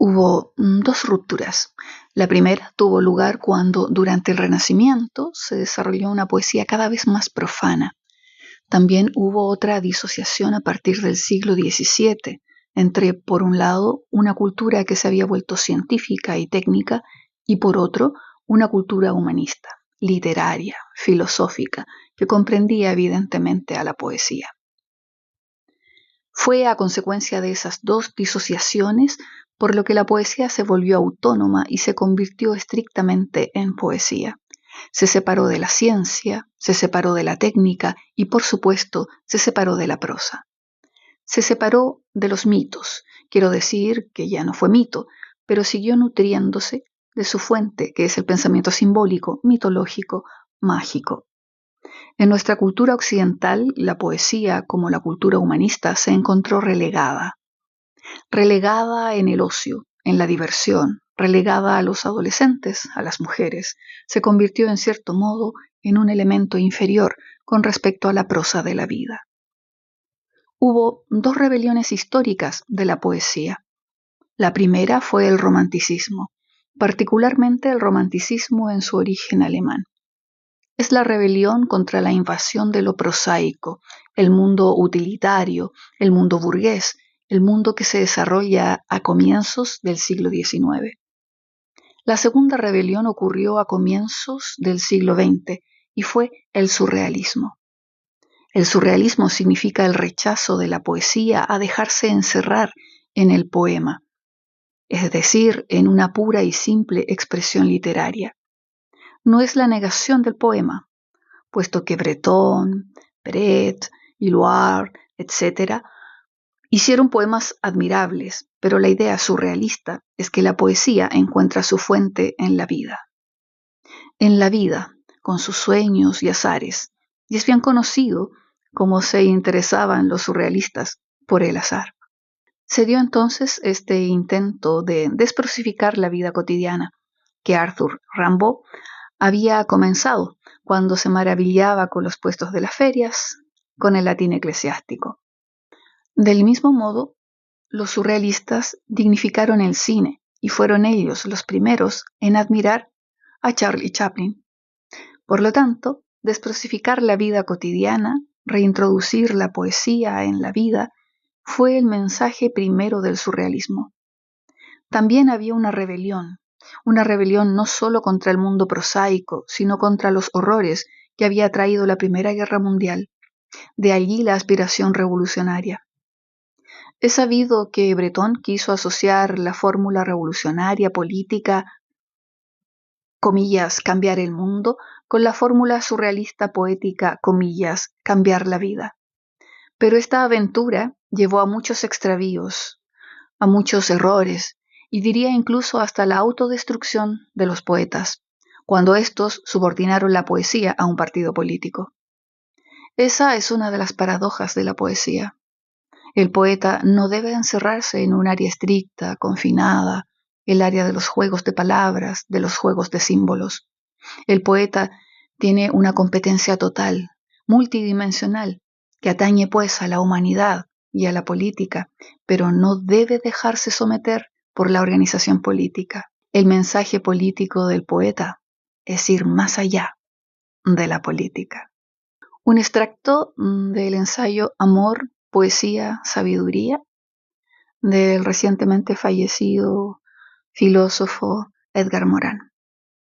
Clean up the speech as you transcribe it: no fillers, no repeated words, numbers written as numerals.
Hubo dos rupturas. La primera tuvo lugar cuando, durante el Renacimiento, se desarrolló una poesía cada vez más profana. También hubo otra disociación a partir del siglo XVII, entre, por un lado, una cultura que se había vuelto científica y técnica, y por otro, una cultura humanista, literaria, filosófica, que comprendía evidentemente a la poesía. Fue a consecuencia de esas dos disociaciones por lo que la poesía se volvió autónoma y se convirtió estrictamente en poesía. Se separó de la ciencia, se separó de la técnica y, por supuesto, se separó de la prosa. Se separó de los mitos, quiero decir que ya no fue mito, pero siguió nutriéndose de su fuente, que es el pensamiento simbólico, mitológico, mágico. En nuestra cultura occidental, la poesía, como la cultura humanista, se encontró relegada en el ocio, en la diversión, relegada a los adolescentes, a las mujeres, se convirtió en cierto modo en un elemento inferior con respecto a la prosa de la vida. Hubo dos rebeliones históricas de la poesía. La primera fue el romanticismo, particularmente el romanticismo en su origen alemán. Es la rebelión contra la invasión de lo prosaico, el mundo utilitario, el mundo burgués, el mundo que se desarrolla a comienzos del siglo XIX. La segunda rebelión ocurrió a comienzos del siglo XX y fue el surrealismo. El surrealismo significa el rechazo de la poesía a dejarse encerrar en el poema, es decir, en una pura y simple expresión literaria. No es la negación del poema, puesto que Breton, Peret, Éluard, etc., hicieron poemas admirables, pero la idea surrealista es que la poesía encuentra su fuente en la vida. En la vida, con sus sueños y azares, y es bien conocido cómo se interesaban los surrealistas por el azar. Se dio entonces este intento de desprosificar la vida cotidiana, que Arthur Rimbaud había comenzado cuando se maravillaba con los puestos de las ferias, con el latín eclesiástico. Del mismo modo, los surrealistas dignificaron el cine y fueron ellos los primeros en admirar a Charlie Chaplin. Por lo tanto, desprosificar la vida cotidiana, reintroducir la poesía en la vida, fue el mensaje primero del surrealismo. También había una rebelión no solo contra el mundo prosaico, sino contra los horrores que había traído la Primera Guerra Mundial. De allí la aspiración revolucionaria. Es sabido que Breton quiso asociar la fórmula revolucionaria política, comillas, cambiar el mundo, con la fórmula surrealista poética, comillas, cambiar la vida. Pero esta aventura llevó a muchos extravíos, a muchos errores, y diría incluso hasta la autodestrucción de los poetas, cuando éstos subordinaron la poesía a un partido político. Esa es una de las paradojas de la poesía. El poeta no debe encerrarse en un área estricta, confinada, el área de los juegos de palabras, de los juegos de símbolos. El poeta tiene una competencia total, multidimensional, que atañe pues a la humanidad y a la política, pero no debe dejarse someter por la organización política. El mensaje político del poeta es ir más allá de la política. Un extracto del ensayo Amor, Poesía, Sabiduría del recientemente fallecido filósofo Edgar Morin.